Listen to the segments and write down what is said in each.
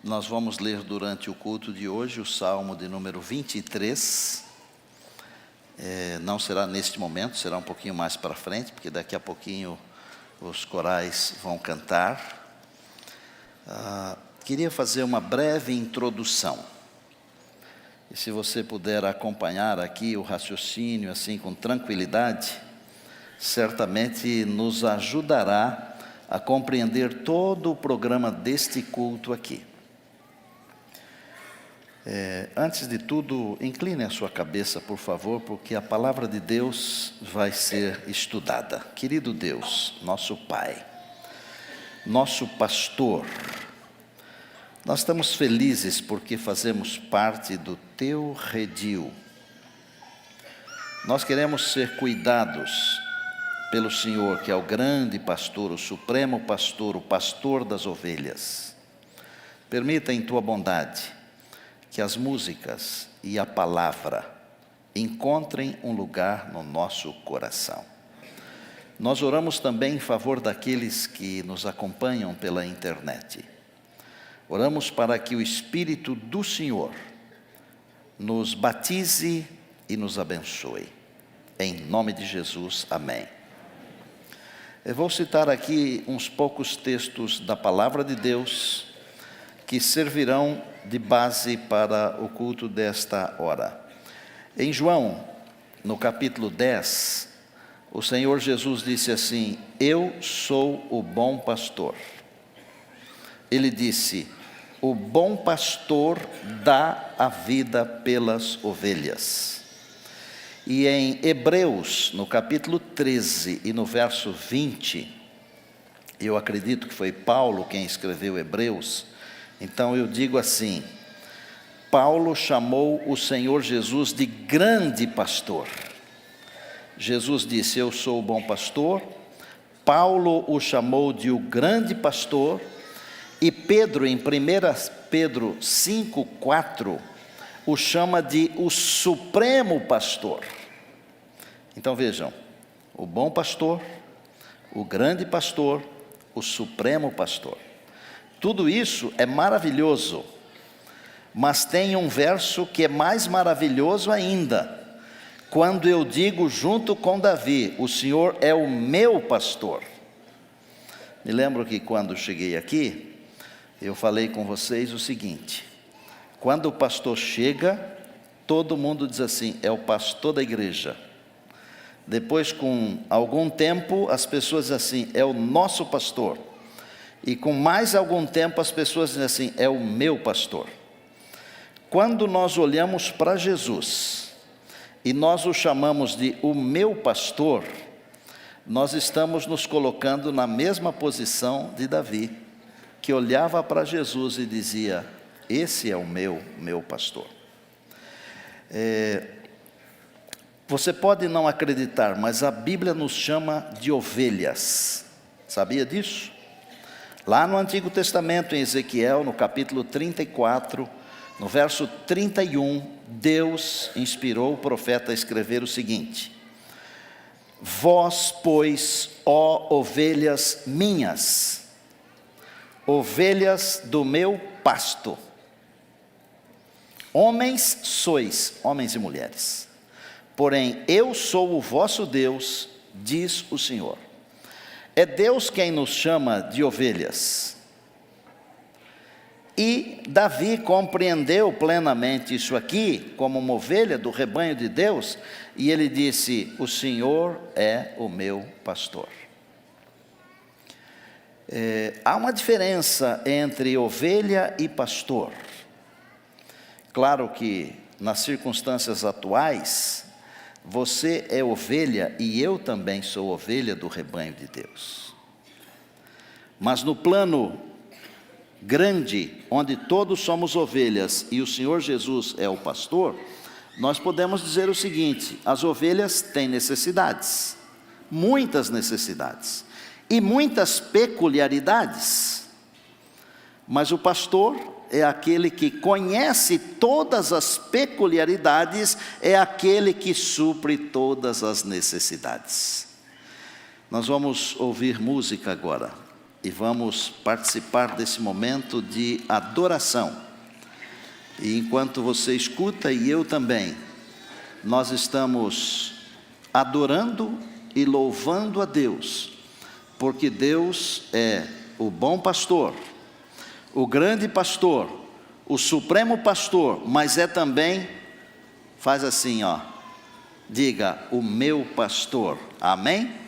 Nós vamos ler durante o culto de hoje o Salmo de número 23. Não será neste momento, será um pouquinho mais para frente, porque daqui a pouquinho os corais vão cantar. Queria fazer uma breve introdução. E se você puder acompanhar aqui o raciocínio assim com tranquilidade, certamente nos ajudará a compreender todo o programa deste culto aqui. Antes de tudo, incline a sua cabeça, por favor, porque a palavra de Deus vai ser estudada. Querido Deus, nosso Pai, nosso pastor, nós estamos felizes porque fazemos parte do Teu redil. Nós queremos ser cuidados pelo Senhor, que é o grande pastor, o supremo pastor, o pastor das ovelhas. Permita em Tua bondade que as músicas e a palavra encontrem um lugar no nosso coração. Nós oramos também em favor daqueles que nos acompanham pela internet. Oramos para que o Espírito do Senhor nos batize e nos abençoe. Em nome de Jesus, amém. Eu vou citar aqui uns poucos textos da palavra de Deus que servirão de base para o culto desta hora. Em João, no capítulo 10, o Senhor Jesus disse assim: Eu sou o bom pastor. Ele disse: o bom pastor dá a vida pelas ovelhas. E em Hebreus, no capítulo 13 e no verso 20, eu acredito que foi Paulo quem escreveu Hebreus. Então eu digo assim: Paulo chamou o Senhor Jesus de grande pastor. Jesus disse: eu sou o bom pastor. Paulo o chamou de o grande pastor. E Pedro, em 1 Pedro 5,4, o chama de o supremo pastor. Então vejam, o bom pastor, o grande pastor, o supremo pastor. Tudo isso é maravilhoso, mas tem um verso que é mais maravilhoso ainda. Quando eu digo junto com Davi: o Senhor é o meu pastor. Me lembro que quando cheguei aqui, eu falei com vocês o seguinte: quando o pastor chega, todo mundo diz assim: é o pastor da igreja. Depois, com algum tempo, as pessoas dizem assim: é o nosso pastor. E com mais algum tempo as pessoas dizem assim: é o meu pastor. Quando nós olhamos para Jesus e nós o chamamos de o meu pastor, nós estamos nos colocando na mesma posição de Davi, que olhava para Jesus e dizia: esse é o meu pastor. Você pode não acreditar, mas a Bíblia nos chama de ovelhas. Sabia disso? Lá no Antigo Testamento, em Ezequiel, no capítulo 34, no verso 31, Deus inspirou o profeta a escrever o seguinte: vós, pois, ó ovelhas minhas, ovelhas do meu pasto, homens sois, homens e mulheres, porém eu sou o vosso Deus, diz o Senhor. É Deus quem nos chama de ovelhas. E Davi compreendeu plenamente isso aqui, como uma ovelha do rebanho de Deus, e ele disse: o Senhor é o meu pastor. Há uma diferença entre ovelha e pastor. Claro que nas circunstâncias atuais, você é ovelha e eu também sou ovelha do rebanho de Deus. Mas no plano grande, onde todos somos ovelhas e o Senhor Jesus é o pastor, nós podemos dizer o seguinte: as ovelhas têm necessidades, muitas necessidades, e muitas peculiaridades. Mas o pastor é aquele que conhece todas as peculiaridades, é aquele que supre todas as necessidades. Nós vamos ouvir música agora. e vamos participar desse momento de adoração. E enquanto você escuta, e eu também, nós estamos adorando e louvando a Deus, porque Deus é o bom pastor, o grande pastor, o supremo pastor, mas é também, faz assim, ó, diga, o meu pastor, amém?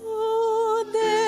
O Deus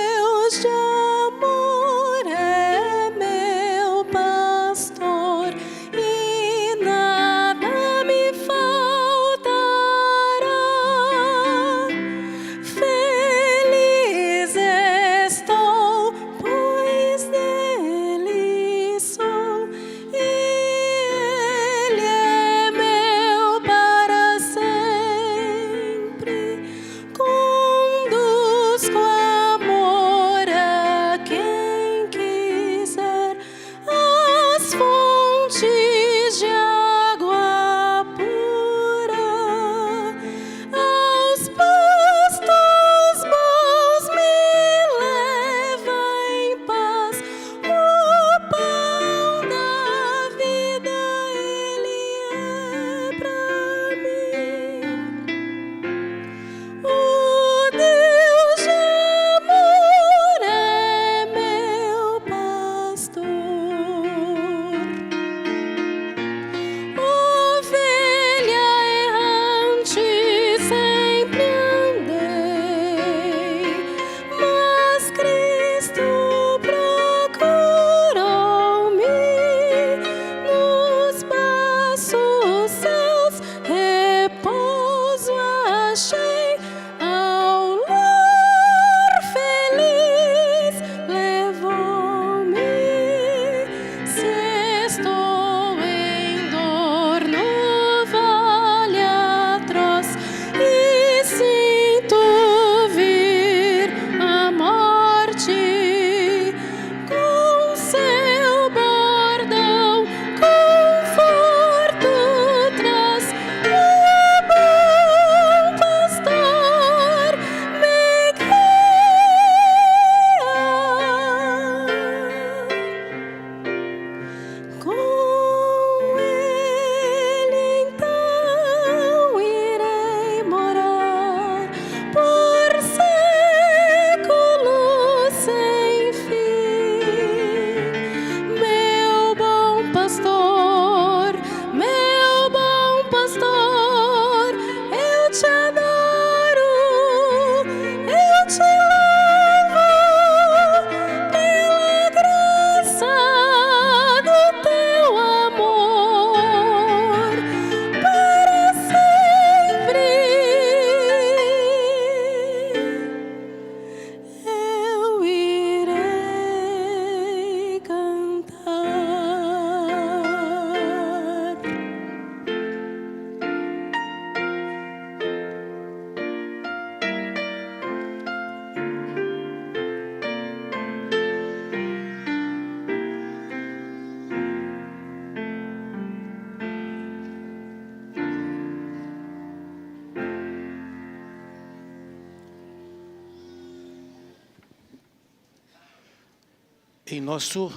Em nosso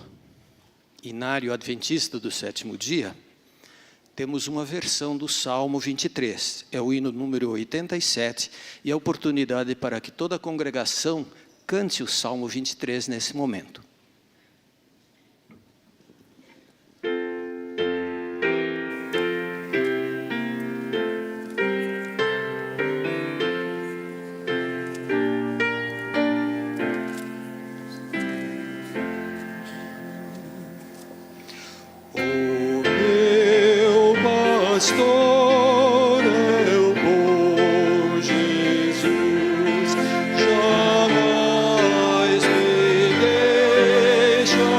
Inário Adventista do Sétimo Dia, temos uma versão do Salmo 23. É o hino número 87 e a oportunidade para que toda a congregação cante o Salmo 23 nesse momento. Pastor é o bom Jesus, jamais me deixará.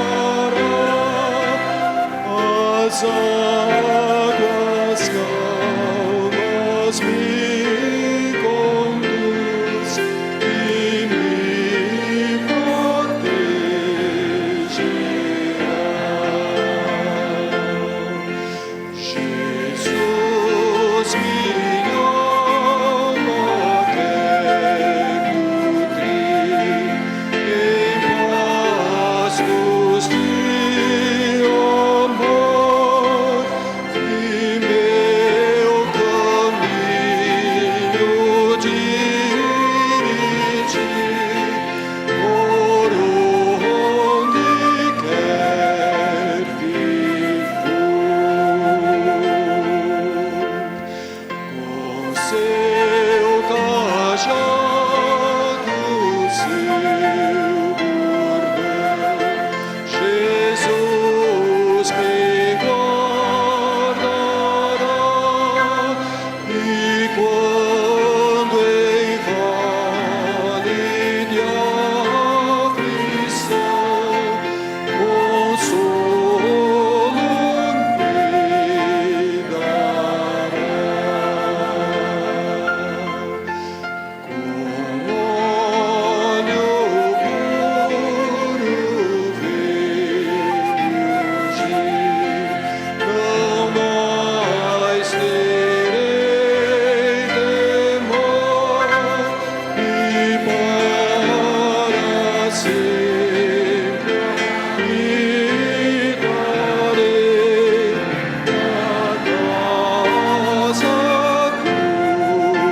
As águas calmas me conduz e me protegerá. Jesus, minha alma quer nutrir em pastos de amor, e meu caminho dirigir por onde quer que com seu cajado, seu bordão, Jesus me guardará. E quando em vale de aflição, consolo me dará. Com olho puro virgem, não mais terei temor, e para sempre habitarei na casa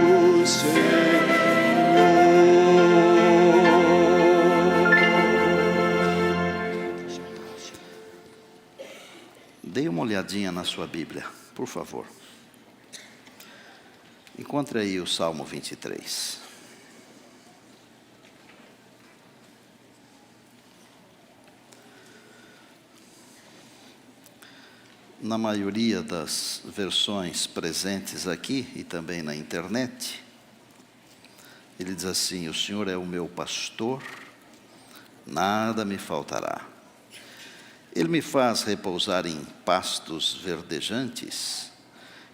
do Senhor. Dê uma olhadinha na sua Bíblia, por favor. Encontre aí o Salmo 23. Na maioria das versões presentes aqui e também na internet, ele diz assim: o Senhor é o meu pastor, nada me faltará. Ele me faz repousar em pastos verdejantes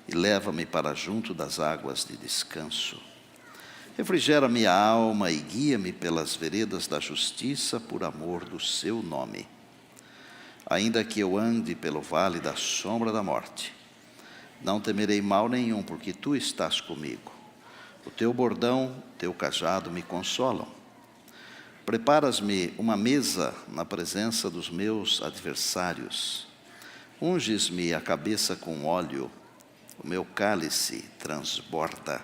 e leva-me para junto das águas de descanso. Refrigera minha alma e guia-me pelas veredas da justiça por amor do seu nome. Ainda que eu ande pelo vale da sombra da morte, não temerei mal nenhum, porque tu estás comigo. O teu bordão, teu cajado me consolam. Preparas-me uma mesa na presença dos meus adversários. Unges-me a cabeça com óleo, o meu cálice transborda.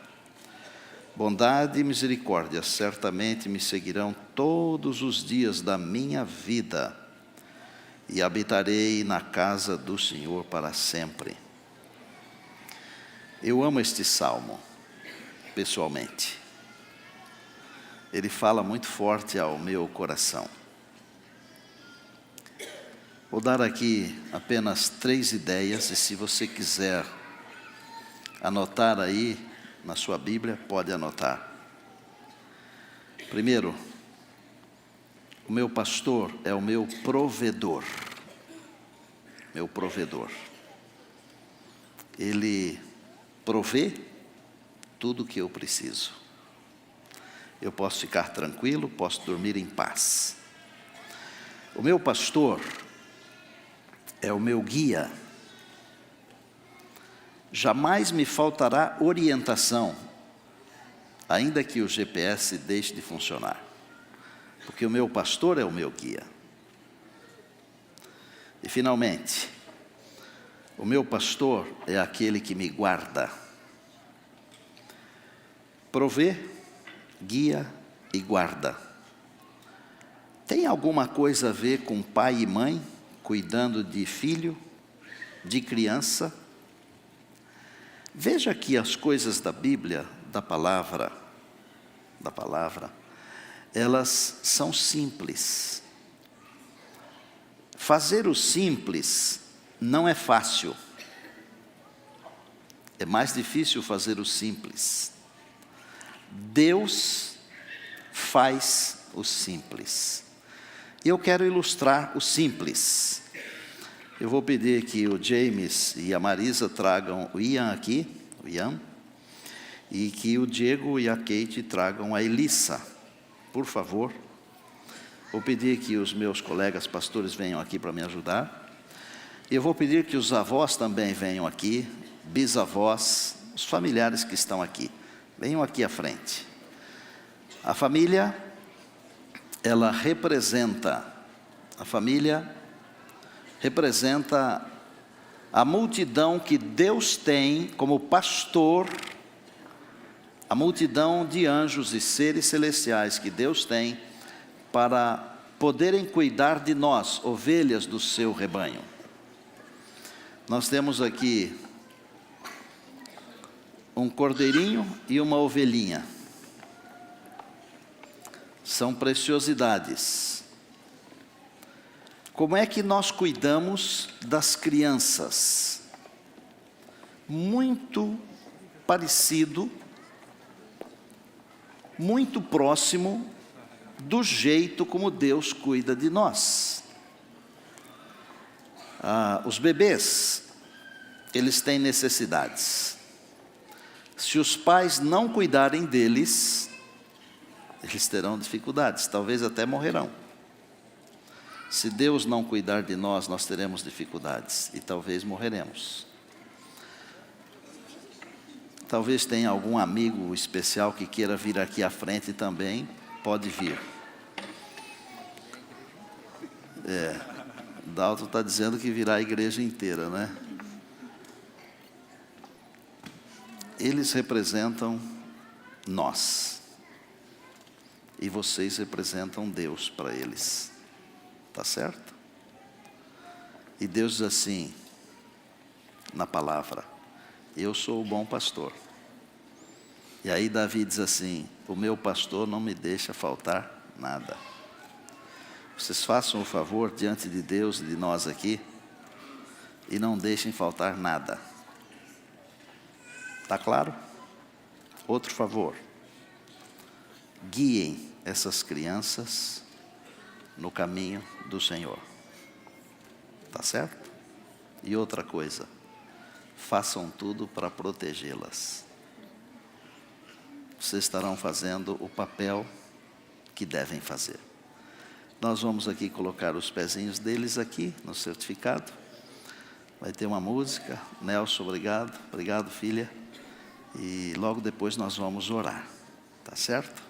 Bondade e misericórdia certamente me seguirão todos os dias da minha vida, e habitarei na casa do Senhor para sempre. Eu amo este salmo, pessoalmente. Ele fala muito forte ao meu coração. Vou dar aqui apenas 3 ideias, e se você quiser anotar aí na sua Bíblia, pode anotar. Primeiro, o meu pastor é o meu provedor. Meu provedor. Ele provê tudo o que eu preciso. Eu posso ficar tranquilo, posso dormir em paz. O meu pastor é o meu guia. Jamais me faltará orientação, ainda que o GPS deixe de funcionar, porque o meu pastor é o meu guia. E finalmente, o meu pastor é aquele que me guarda, provê, guia e guarda. Tem alguma coisa a ver com pai e mãe cuidando de filho, de criança? Veja que as coisas da Bíblia, da palavra, elas são simples. Fazer o simples não é fácil. É mais difícil fazer o simples. Deus faz o simples. E eu quero ilustrar o simples. Eu vou pedir que o James e a Marisa tragam o Ian aqui, e que o Diego e a Kate tragam a Elissa, por favor. Vou pedir que os meus colegas pastores venham aqui para me ajudar. E eu vou pedir que os avós também venham aqui, bisavós, os familiares que estão aqui. Venham aqui à frente. A família representa a multidão que Deus tem como pastor, a multidão de anjos e seres celestiais que Deus tem para poderem cuidar de nós, ovelhas do seu rebanho. Nós temos aqui um cordeirinho e uma ovelhinha. São preciosidades. Como é que nós cuidamos das crianças? Muito parecido, muito próximo do jeito como Deus cuida de nós. Os bebês, eles têm necessidades. Se os pais não cuidarem deles, eles terão dificuldades, talvez até morrerão. Se Deus não cuidar de nós, nós teremos dificuldades e talvez morreremos. Talvez tenha algum amigo especial que queira vir aqui à frente também, pode vir. Dalton está dizendo que virá a igreja inteira, né? Eles representam nós. E vocês representam Deus para eles. Tá certo? E Deus diz assim, na palavra, eu sou o bom pastor. E aí Davi diz assim, o meu pastor não me deixa faltar nada. Vocês façam o favor diante de Deus e de nós aqui, e não deixem faltar nada. Tá claro? Outro favor. Guiem essas crianças no caminho do Senhor. Tá certo? E outra coisa, façam tudo para protegê-las. Vocês estarão fazendo o papel que devem fazer. Nós vamos aqui colocar os pezinhos deles aqui no certificado. Vai ter uma música. Nelson, obrigado. Obrigado, filha. E logo depois nós vamos orar. Tá certo?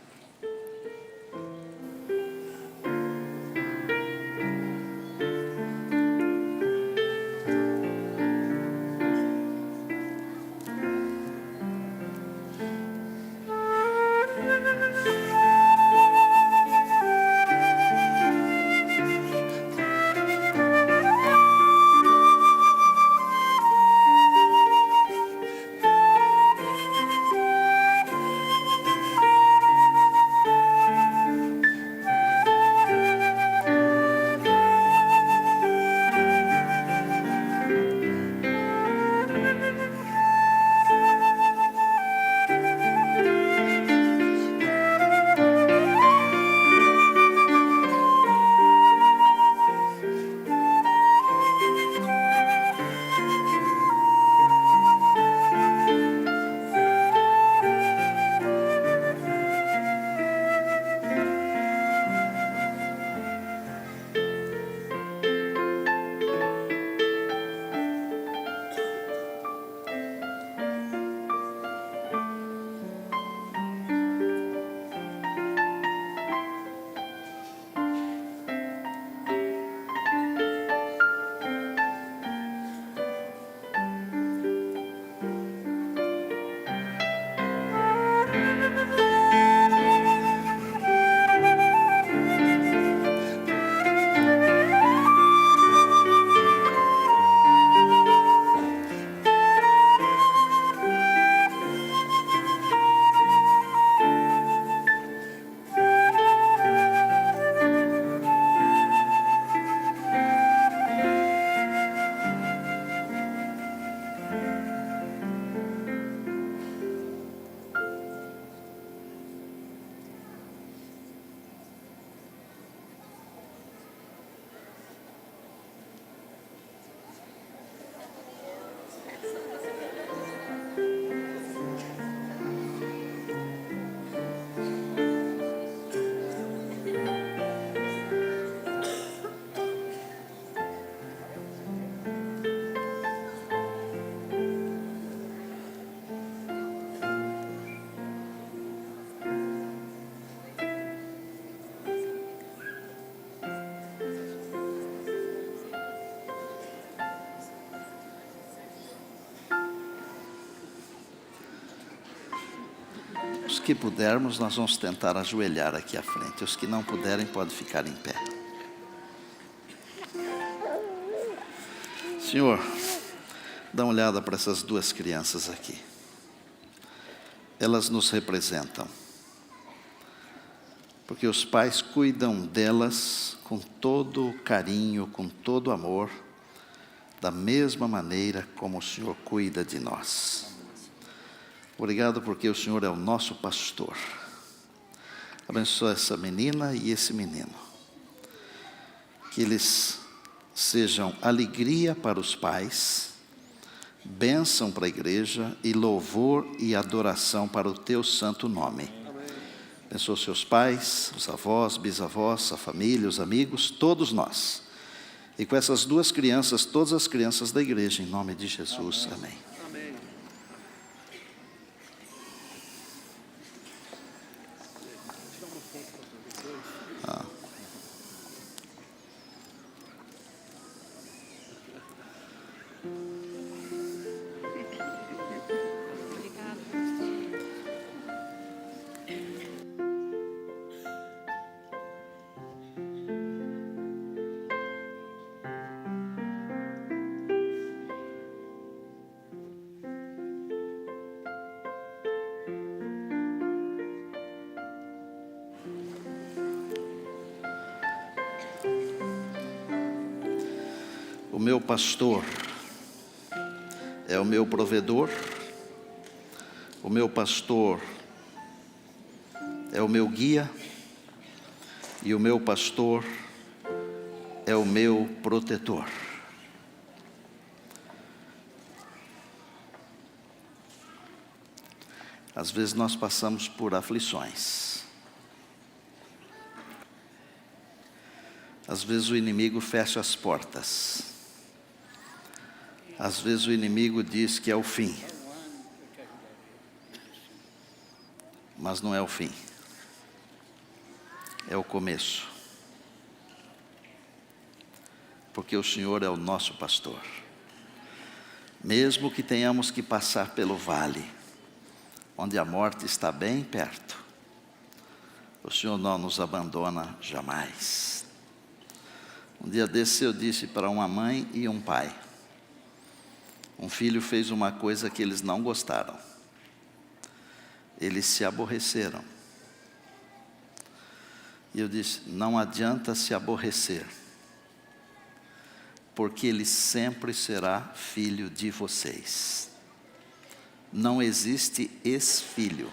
que pudermos, nós vamos tentar ajoelhar aqui à frente. Os que não puderem, podem ficar em pé. Senhor, dá uma olhada para essas duas crianças aqui. Elas nos representam, porque os pais cuidam delas com todo carinho, com todo amor, da mesma maneira como o Senhor cuida de nós. Obrigado porque o Senhor é o nosso pastor. Abençoa essa menina e esse menino. Que eles sejam alegria para os pais, bênção para a igreja e louvor e adoração para o teu santo nome. Abençoa os seus pais, os avós, bisavós, a família, os amigos, todos nós. E com essas duas crianças, todas as crianças da igreja, em nome de Jesus. Amém. O meu pastor é o meu provedor, o meu pastor é o meu guia, e o meu pastor é o meu protetor. Às vezes nós passamos por aflições. Às vezes o inimigo fecha as portas. Às vezes o inimigo diz que é o fim. Mas não é o fim. É o começo. Porque o Senhor é o nosso pastor. Mesmo que tenhamos que passar pelo vale, onde a morte está bem perto, o Senhor não nos abandona jamais. Um dia desse eu disse para uma mãe e um pai: um filho fez uma coisa que eles não gostaram. Eles se aborreceram. E eu disse: não adianta se aborrecer, porque ele sempre será filho de vocês. Não existe ex-filho.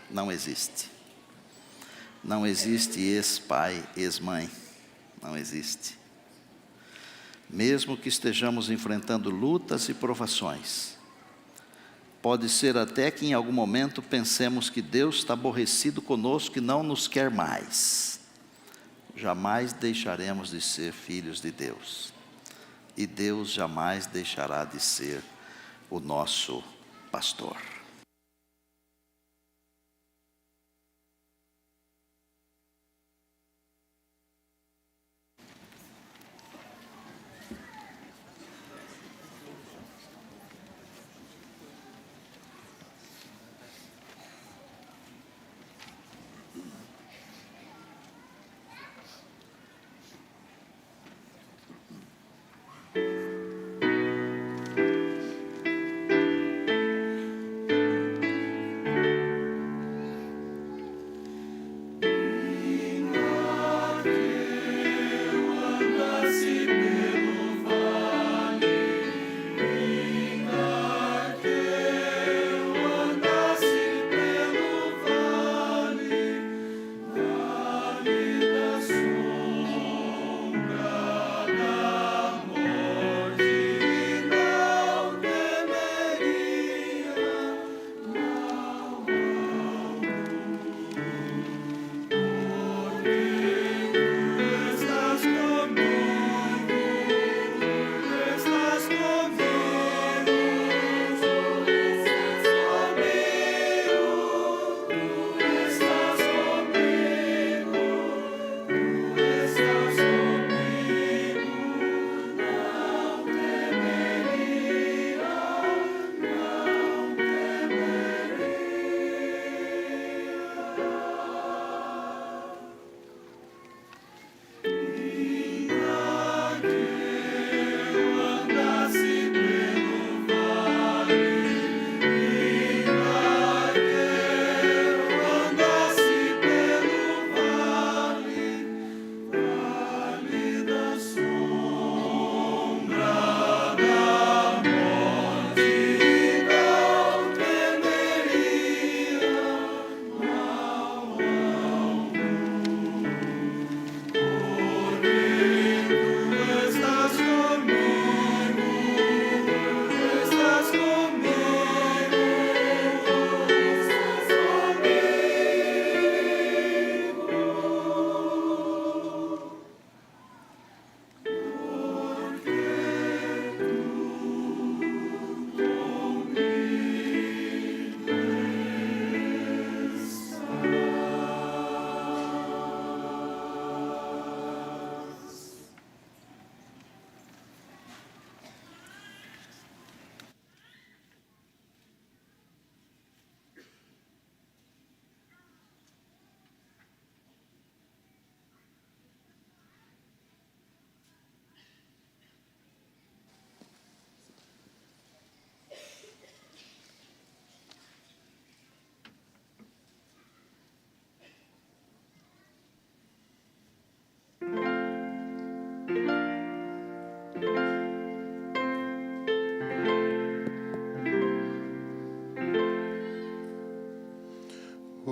Não existe. Não existe ex-pai, ex-mãe. Não existe. Mesmo que estejamos enfrentando lutas e provações, pode ser até que em algum momento pensemos que Deus está aborrecido conosco e não nos quer mais. Jamais deixaremos de ser filhos de Deus. E Deus jamais deixará de ser o nosso pastor.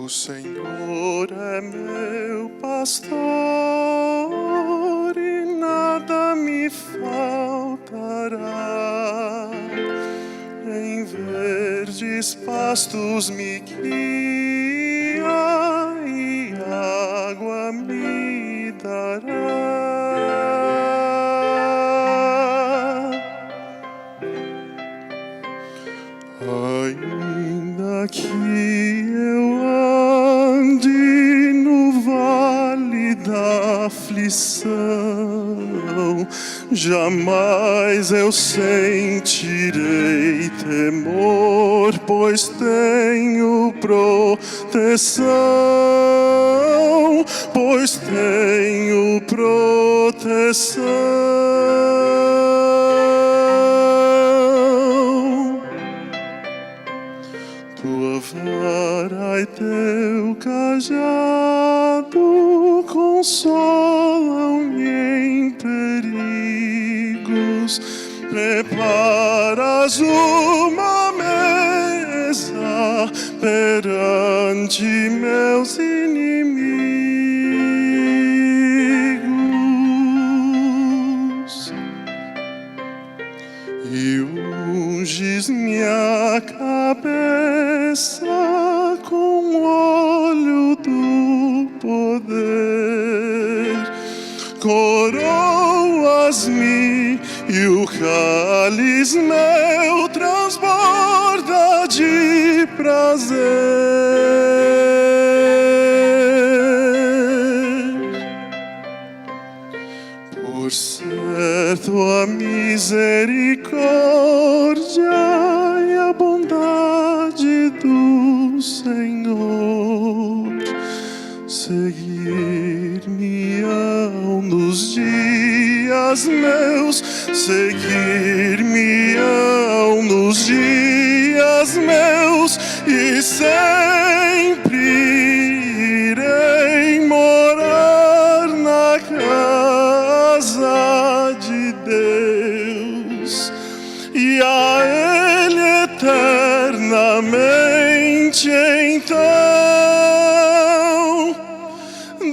O Senhor é meu pastor e nada me faltará. Em verdes pastos me guia e água me dará. Ainda que eu ande no vale da aflição, jamais eu sentirei temor, pois tenho proteção, pois tenho proteção. Tua vara e teu cajado consolam-me em perigos. Preparas uma mesa perante meus inimigos. E unges minha cabeça com óleo do poder, coroas-me e o cálice meu transborda de prazer. Por certo a misericórdia e a bondade do Senhor seguir-me-ão nos dias meus, seguir-me-ão nos dias meus, e sempre irei morar na casa de Deus, e a Ele eternamente então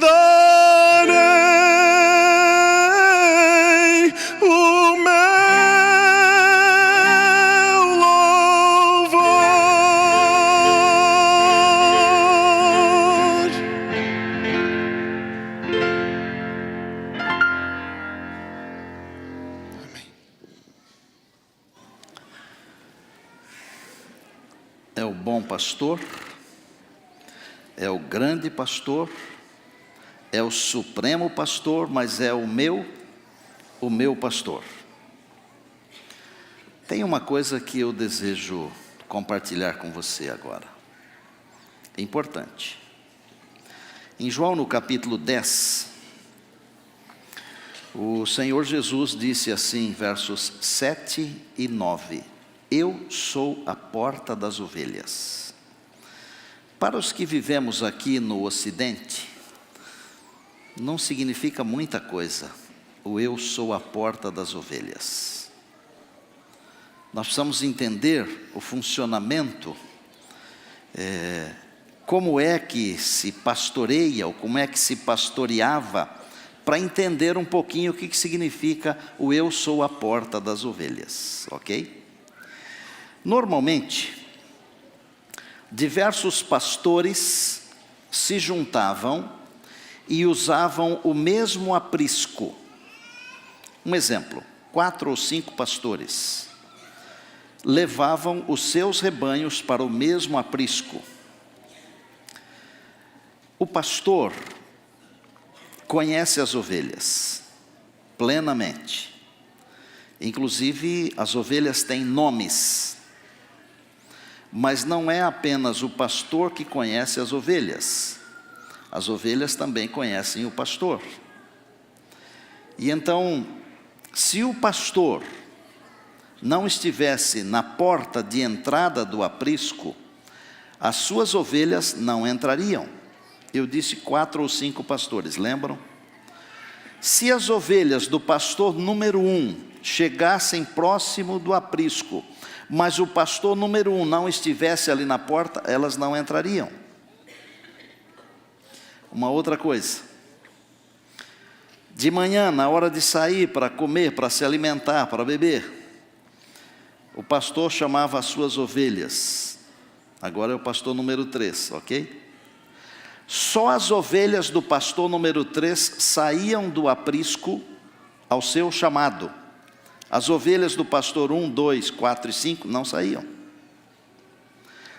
darei o meu louvor. É o bom pastor, é o grande pastor, é o supremo pastor, mas é o meu pastor. Tem uma coisa que eu desejo compartilhar com você agora. É importante. Em João, no capítulo 10, o Senhor Jesus disse assim, versos 7 e 9: Eu sou a porta das ovelhas. Para os que vivemos aqui no Ocidente, não significa muita coisa o eu sou a porta das ovelhas. Nós precisamos entender o funcionamento, como é que se pastoreia, ou como é que se pastoreava, para entender um pouquinho o que significa o eu sou a porta das ovelhas, ok? Normalmente, diversos pastores se juntavam e usavam o mesmo aprisco. Um exemplo, 4 ou 5 pastores levavam os seus rebanhos para o mesmo aprisco. O pastor conhece as ovelhas plenamente. Inclusive, as ovelhas têm nomes. Mas não é apenas o pastor que conhece as ovelhas também conhecem o pastor. E então, se o pastor não estivesse na porta de entrada do aprisco, as suas ovelhas não entrariam. Eu disse 4 ou 5 pastores, lembram? Se as ovelhas do pastor número 1 chegassem próximo do aprisco, mas o pastor número 1 não estivesse ali na porta, elas não entrariam. Uma outra coisa. De manhã, na hora de sair para comer, para se alimentar, para beber, o pastor chamava as suas ovelhas. Agora é o pastor número 3, ok? Só as ovelhas do pastor número 3 saíam do aprisco ao seu chamado. As ovelhas do pastor 1, 2, 4 e 5 não saíam.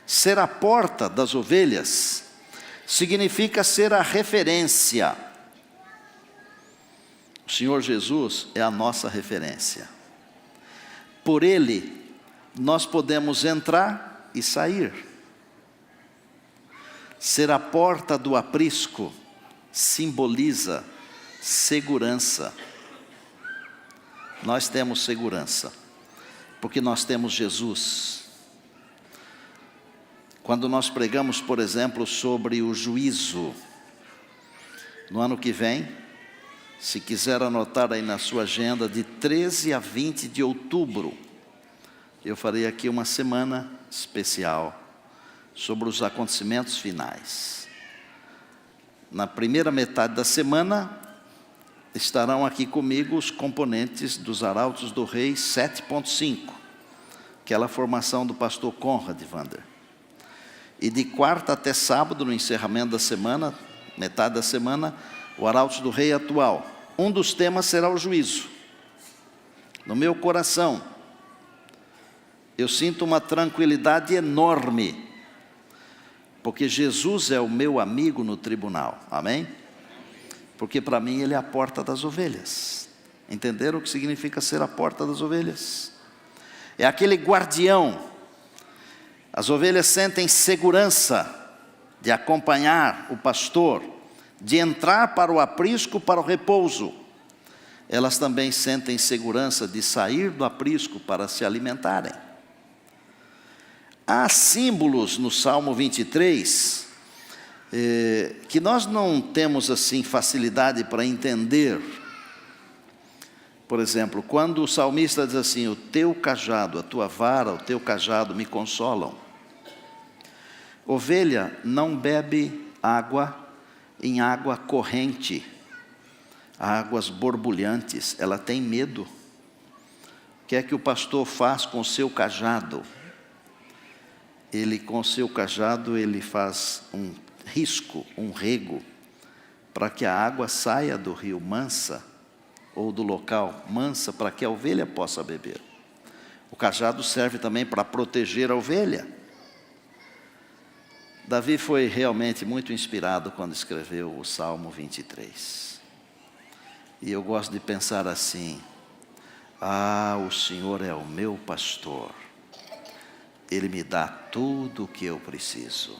Ser a porta das ovelhas significa ser a referência. O Senhor Jesus é a nossa referência. Por Ele, nós podemos entrar e sair. Ser a porta do aprisco simboliza segurança. Nós temos segurança, porque nós temos Jesus. Quando nós pregamos, por exemplo, sobre o juízo, no ano que vem, se quiser anotar aí na sua agenda, de 13 a 20 de outubro, eu farei aqui uma semana especial sobre os acontecimentos finais. Na primeira metade da semana, estarão aqui comigo os componentes dos Arautos do Rei 7.5, aquela formação do pastor Conrad Vander. E de quarta até sábado, no encerramento da semana, metade da semana, o Arautos do Rei atual. Um dos temas será o juízo. No meu coração, eu sinto uma tranquilidade enorme, porque Jesus é o meu amigo no tribunal, amém? Porque para mim Ele é a porta das ovelhas. Entenderam o que significa ser a porta das ovelhas? É aquele guardião. As ovelhas sentem segurança de acompanhar o pastor, de entrar para o aprisco, para o repouso. Elas também sentem segurança de sair do aprisco para se alimentarem. Há símbolos no Salmo 23, que nós não temos assim facilidade para entender. Por exemplo, quando o salmista diz assim: o teu cajado, a tua vara, o teu cajado me consolam. Ovelha não bebe água em água corrente, águas borbulhantes, ela tem medo. O que é que o pastor faz com o seu cajado? Ele, com o seu cajado, ele faz um risco, um rego, para que a água saia do rio mansa, ou do local mansa, para que a ovelha possa beber. O cajado serve também para proteger a ovelha. Davi foi realmente muito inspirado quando escreveu o Salmo 23. E eu gosto de pensar assim: o Senhor é o meu pastor, Ele me dá tudo o que eu preciso.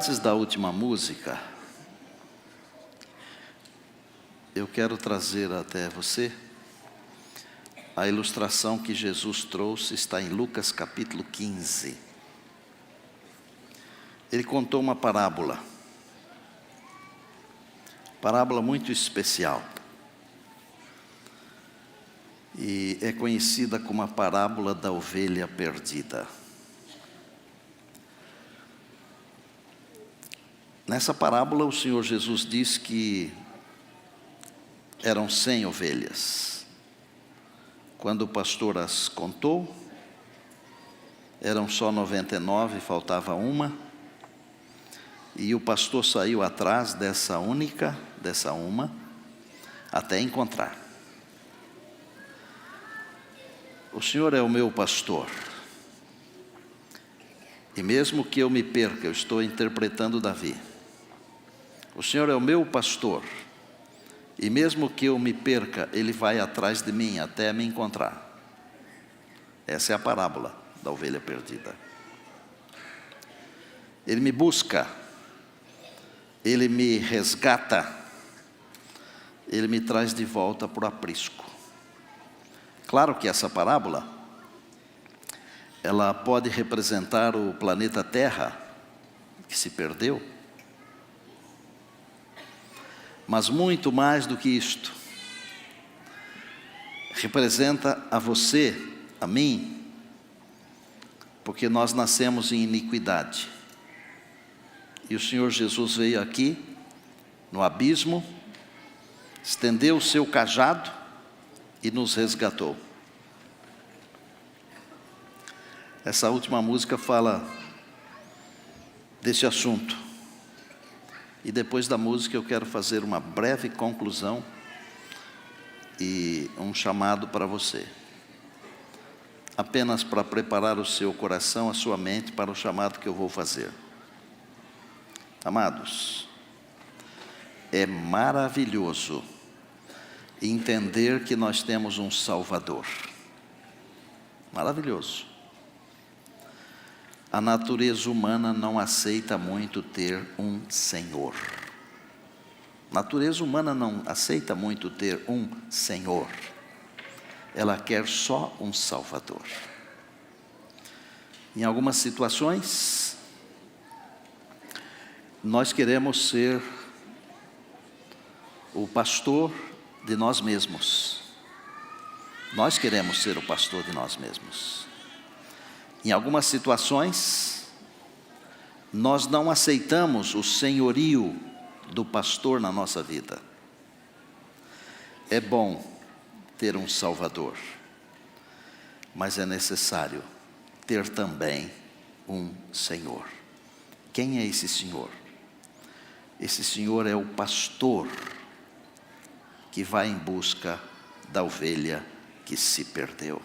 antes da última música, eu quero trazer até você a ilustração que Jesus trouxe, está em Lucas capítulo 15. Ele contou uma parábola muito especial. E é conhecida como a parábola da ovelha perdida. Nessa parábola, o Senhor Jesus diz que eram 100 ovelhas. Quando o pastor as contou, eram só 99, faltava uma. E o pastor saiu atrás dessa uma, até encontrar. O Senhor é o meu pastor. E mesmo que eu me perca, eu estou interpretando Davi. O Senhor é o meu pastor. E mesmo que eu me perca, Ele vai atrás de mim até me encontrar. Essa é a parábola da ovelha perdida. Ele me busca. Ele me resgata. Ele me traz de volta para o aprisco. Claro que essa parábola, ela pode representar o planeta Terra, que se perdeu. Mas muito mais do que isto, representa a você, a mim, porque nós nascemos em iniquidade. E o Senhor Jesus veio aqui, no abismo, estendeu o seu cajado e nos resgatou. Essa última música fala desse assunto. E depois da música eu quero fazer uma breve conclusão e um chamado para você. Apenas para preparar o seu coração, a sua mente para o chamado que eu vou fazer. Amados, é maravilhoso entender que nós temos um Salvador. Maravilhoso. A natureza humana não aceita muito ter um Senhor. A natureza humana não aceita muito ter um Senhor. Ela quer só um Salvador. Em algumas situações, nós queremos ser o pastor de nós mesmos. Nós queremos ser o pastor de nós mesmos. Em algumas situações, nós não aceitamos o senhorio do pastor na nossa vida. É bom ter um Salvador, mas é necessário ter também um Senhor. Quem é esse Senhor? Esse Senhor é o pastor que vai em busca da ovelha que se perdeu.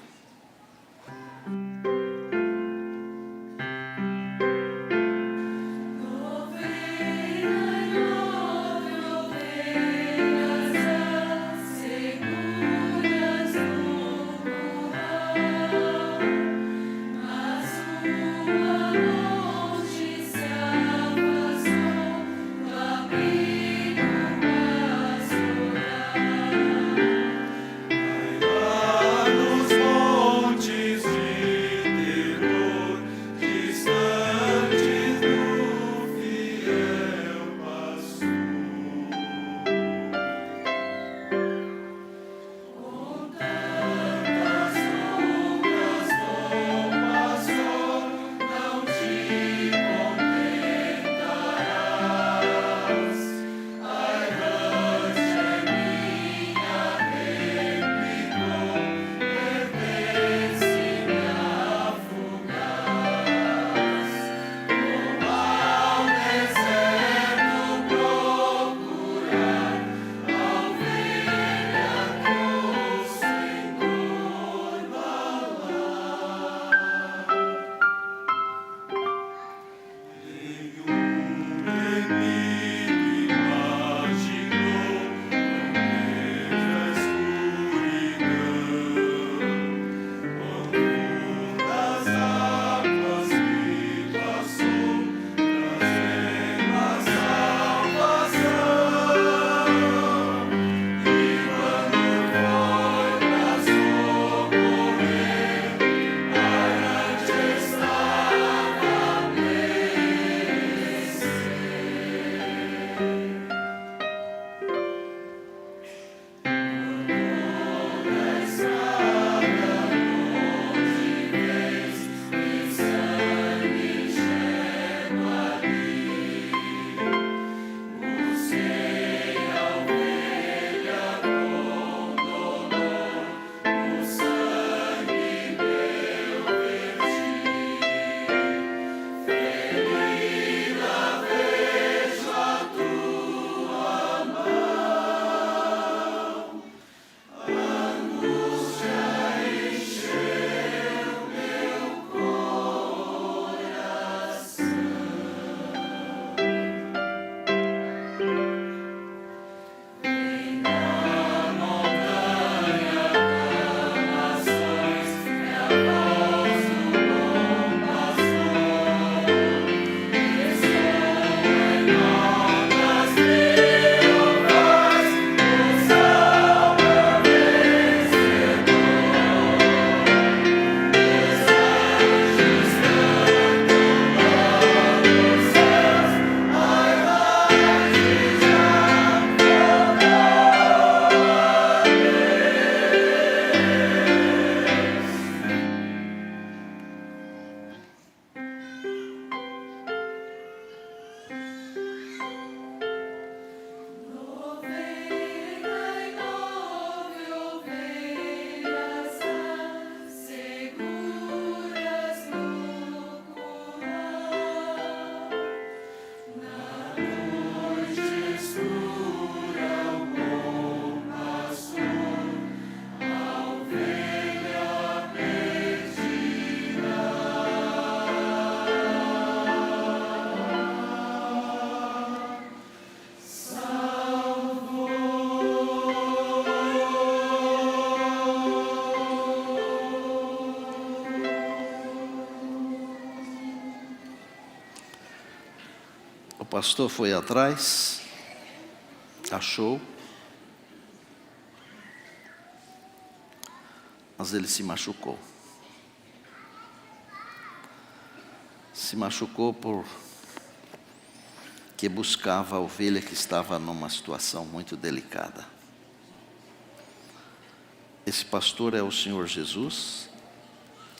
pastor foi atrás, achou, mas ele se machucou. Se machucou porque buscava a ovelha que estava numa situação muito delicada. Esse pastor é o Senhor Jesus,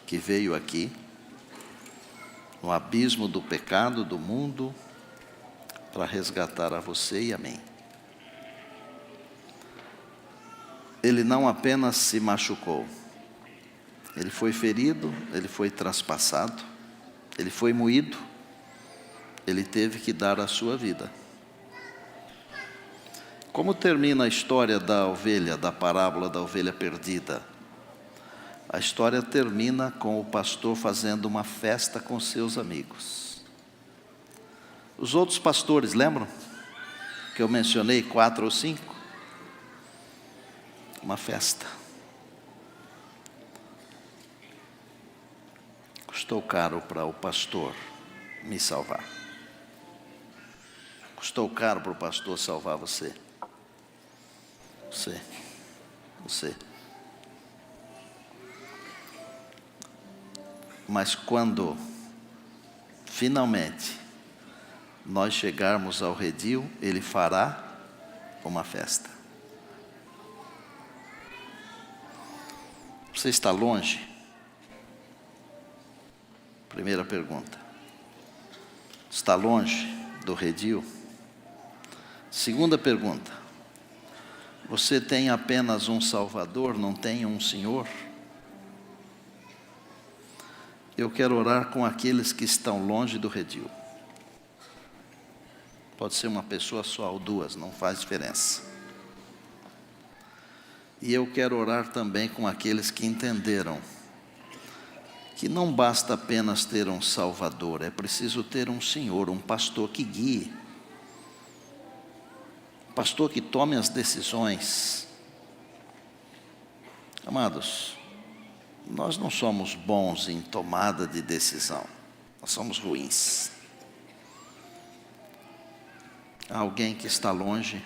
que veio aqui, no abismo do pecado do mundo, para resgatar a você e a mim. Ele não apenas se machucou, ele foi ferido, ele foi traspassado, ele foi moído, ele teve que dar a sua vida. Como termina a história da ovelha, da parábola da ovelha perdida? A história termina com o pastor fazendo uma festa com seus amigos. Os outros pastores, lembram? Que eu mencionei 4 ou 5? Uma festa. Custou caro para o pastor me salvar. Custou caro para o pastor salvar você. Você. Mas quando finalmente nós chegarmos ao redil, ele fará uma festa. Você está longe? Primeira pergunta. Está longe do redil? Segunda pergunta. Você tem apenas um Salvador, não tem um Senhor? Eu quero orar com aqueles que estão longe do redil. Pode ser uma pessoa só ou 2, não faz diferença. E eu quero orar também com aqueles que entenderam que não basta apenas ter um Salvador, é preciso ter um Senhor, um pastor que guie, um pastor que tome as decisões. Amados, nós não somos bons em tomada de decisão, nós somos ruins. Há alguém que está longe,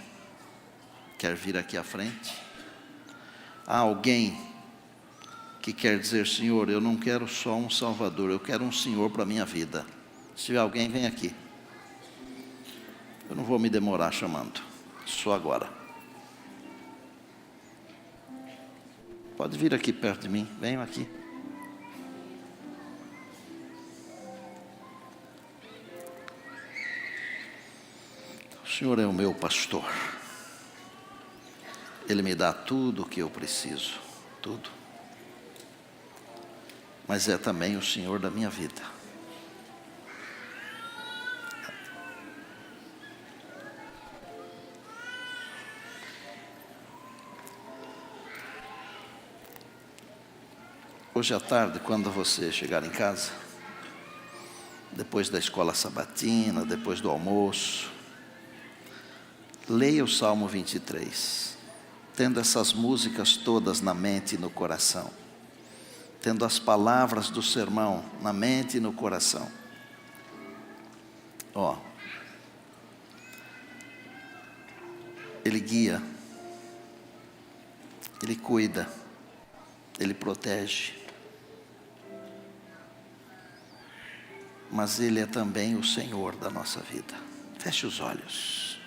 quer vir aqui à frente? Há alguém que quer dizer: Senhor, eu não quero só um Salvador, eu quero um Senhor para a minha vida. Se tiver alguém, vem aqui. Eu não vou me demorar chamando, só agora. Pode vir aqui perto de mim, venham aqui. O Senhor é o meu pastor. Ele me dá tudo o que eu preciso, tudo. Mas é também o Senhor da minha vida. Hoje à tarde, quando você chegar em casa, depois da escola sabatina, depois do almoço, leia o Salmo 23, tendo essas músicas todas na mente e no coração, tendo as palavras do sermão na mente e no coração. Ele guia, Ele cuida, Ele protege, mas Ele é também o Senhor da nossa vida. Feche os olhos.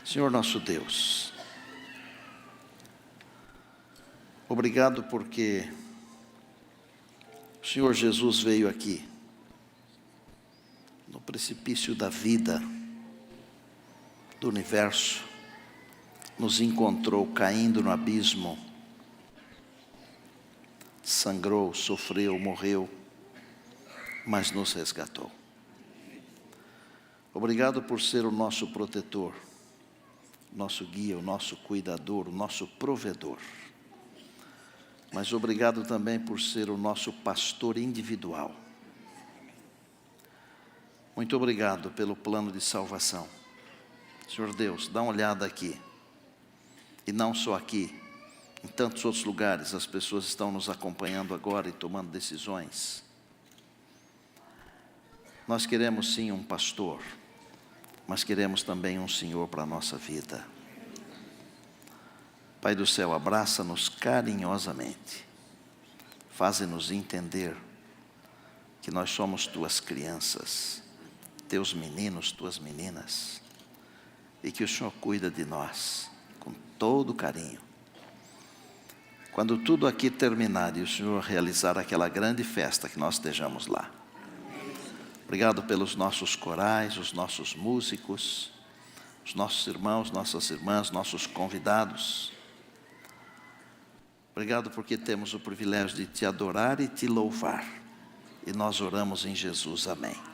Senhor nosso Deus, obrigado porque o Senhor Jesus veio aqui, no precipício da vida, do universo, nos encontrou caindo no abismo, sangrou, sofreu, morreu, mas nos resgatou. Obrigado por ser o nosso protetor, nosso guia, o nosso cuidador, o nosso provedor. Mas obrigado também por ser o nosso pastor individual. Muito obrigado pelo plano de salvação. Senhor Deus, dá uma olhada aqui. E não só aqui, em tantos outros lugares, as pessoas estão nos acompanhando agora e tomando decisões. Nós queremos sim um pastor, mas queremos também um Senhor para a nossa vida. Pai do céu, abraça-nos carinhosamente. Faze-nos entender que nós somos tuas crianças, teus meninos, tuas meninas, e que o Senhor cuida de nós com todo carinho. Quando tudo aqui terminar e o Senhor realizar aquela grande festa, que nós estejamos lá. Obrigado pelos nossos corais, os nossos músicos, os nossos irmãos, nossas irmãs, nossos convidados. Obrigado porque temos o privilégio de te adorar e te louvar. E nós oramos em Jesus, amém.